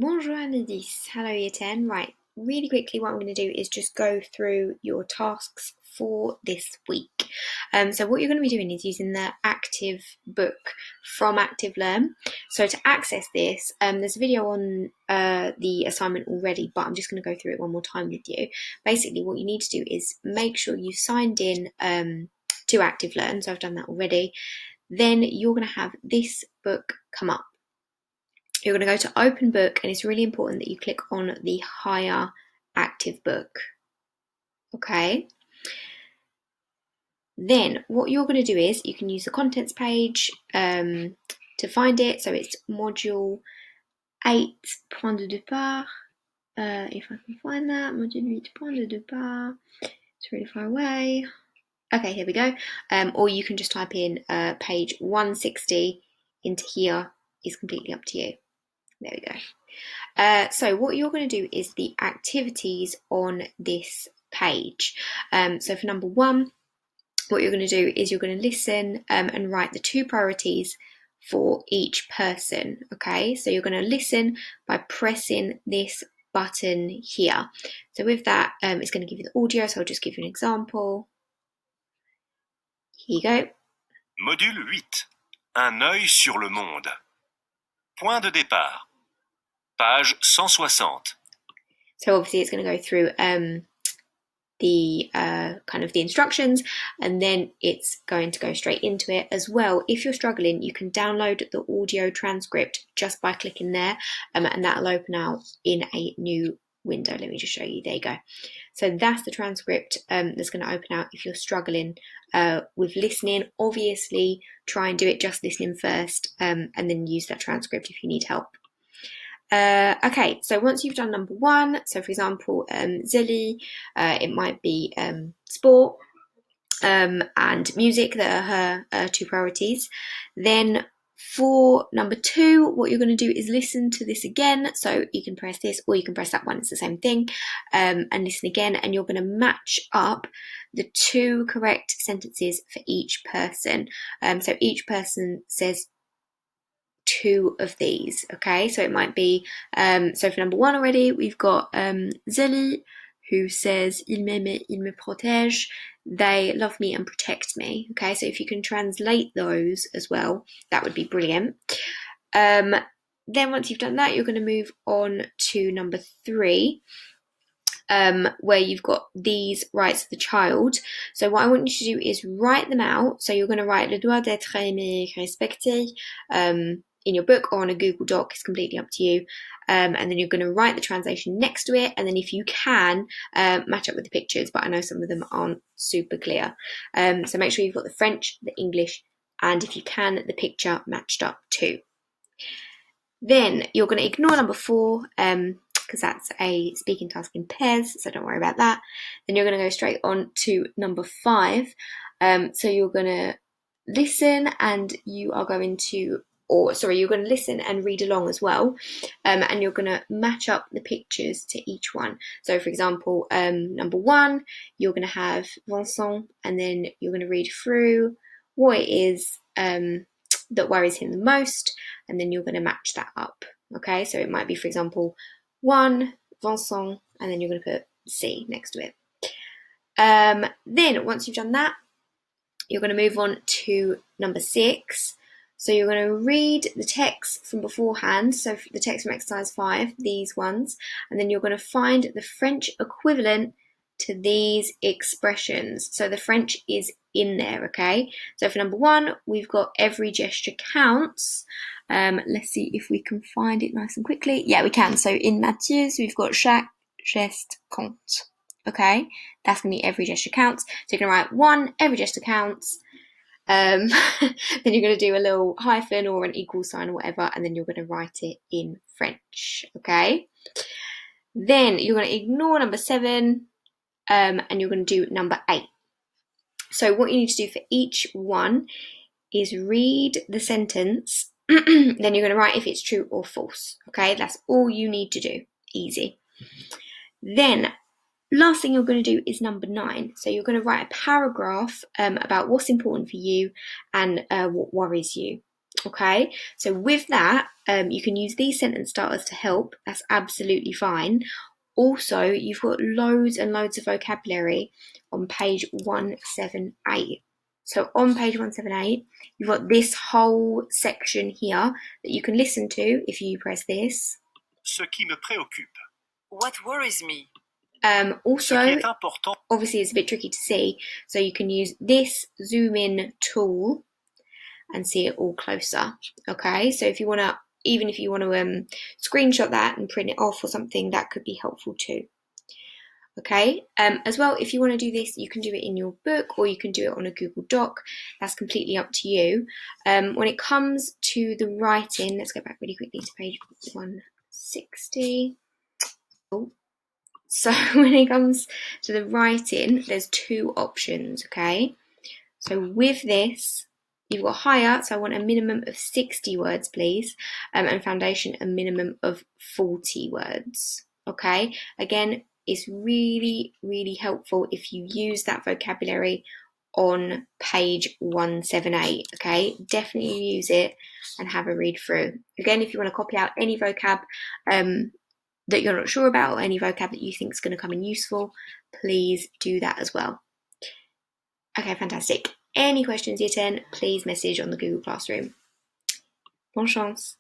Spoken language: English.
Bonjour Anadis, hello Year 10. Right, really quickly what I'm going to do is just go through your tasks for this week. So what you're going to be doing is using the Active book from Active Learn. So to access this, there's a video on the assignment already, but I'm just going to go through it one more time with you. Basically what you need to do is make sure you've signed in to Active Learn, so I've done that already. Then you're going to have this book come up. You're going to go to open book, and it's really important that you click on the higher active book. Okay. Then what you're going to do is you can use the contents page to find it. So it's module 8 point de départ. If I can find that, module 8 point de départ. It's really far away. Okay, here we go. Or you can just type in page 160 into here. Is completely up to you. There we go. So what you're going to do is the activities on this page. So for number 1, what you're going to do is you're going to listen and write the 2 priorities for each person. Okay, so you're going to listen by pressing this button here. So with that, it's going to give you the audio. So I'll just give you an example. Here you go. Module 8. Un œil sur le monde. Point de départ. Page 160. So obviously it's going to go through the kind of the instructions, and then it's going to go straight into it as well. If you're struggling, you can download the audio transcript just by clicking there, and that'll open out in a new window. Let me just show you. There you go. So that's the transcript that's going to open out if you're struggling with listening. Obviously, try and do it just listening first, and then use that transcript if you need help. Okay, so once you've done number 1, so for example, Zilly, it might be sport and music that are her 2 priorities. Then for number 2, what you're going to do is listen to this again. So you can press this or you can press that one, it's the same thing, and listen again, and you're going to match up the 2 correct sentences for each person. So each person says 2 of these. Okay, so it might be so for number 1 already we've got Zélie, who says il m'aime, il me protège, they love me and protect me. Okay, so if you can translate those as well, that would be brilliant. Then once you've done that, you're going to move on to number 3, where you've got these rights of the child. So what I want you to do is write them out. So you're going to write le droit d'être aimé, respecté in your book or on a Google Doc. It's completely up to you. And then you're going to write the translation next to it. And then if you can, match up with the pictures, but I know some of them aren't super clear. So make sure you've got the French, the English, and if you can, the picture matched up too. Then you're going to ignore number 4, because that's a speaking task in pairs, so don't worry about that. Then you're going to go straight on to number 5. So you're going to listen and you are going to, you're going to listen and read along as well, and you're going to match up the pictures to each one. So for example, number 1, you're going to have Vincent, and then you're going to read through what it is that worries him the most, and then you're going to match that up. Okay, so it might be, for example, 1, Vincent, and then you're going to put C next to it. Then once you've done that, you're going to move on to number 6. So you're going to read the text from beforehand, so the text from exercise 5, these ones, and then you're going to find the French equivalent to these expressions. So the French is in there, okay? So for number 1, we've got every gesture counts. Let's see if we can find it nice and quickly. Yeah, we can. So in Mathieu's, we've got chaque geste compte. Okay, that's going to be every gesture counts. So you're going to write 1, every gesture counts. Then you're going to do a little hyphen or an equal sign or whatever, and then you're going to write it in French. Okay. Then you're going to ignore number 7, and you're going to do number 8. So what you need to do for each one is read the sentence, then you're going to write if it's true or false. Okay, that's all you need to do. Easy. Then last thing you're going to do is number 9. So you're going to write a paragraph about what's important for you and what worries you. Okay, so with that, you can use these sentence starters to help. That's absolutely fine. Also, you've got loads and loads of vocabulary on page 178. So on page 178, you've got this whole section here that you can listen to if you press this. Ce qui me préoccupe. What worries me? Also, Ce qui est important. Obviously it's a bit tricky to see, so you can use this zoom in tool and see it all closer. Okay, so if you want to, even if you want to screenshot that and print it off or something, that could be helpful too. Okay, as well, if you want to do this, you can do it in your book or you can do it on a Google Doc. That's completely up to you. When it comes to the writing, let's go back really quickly to page 160. Oh. So when it comes to the writing, there's two options, okay? So with this, you've got higher, so I want a minimum of 60 words, please, and foundation, a minimum of 40 words, okay? Again, it's really, really helpful if you use that vocabulary on page 178, okay? Definitely use it and have a read through. Again, if you want to copy out any vocab that you're not sure about or any vocab that you think is going to come in useful, please do that as well. Okay, fantastic. Any questions, Year 10, please message on the Google Classroom. Bonne chance.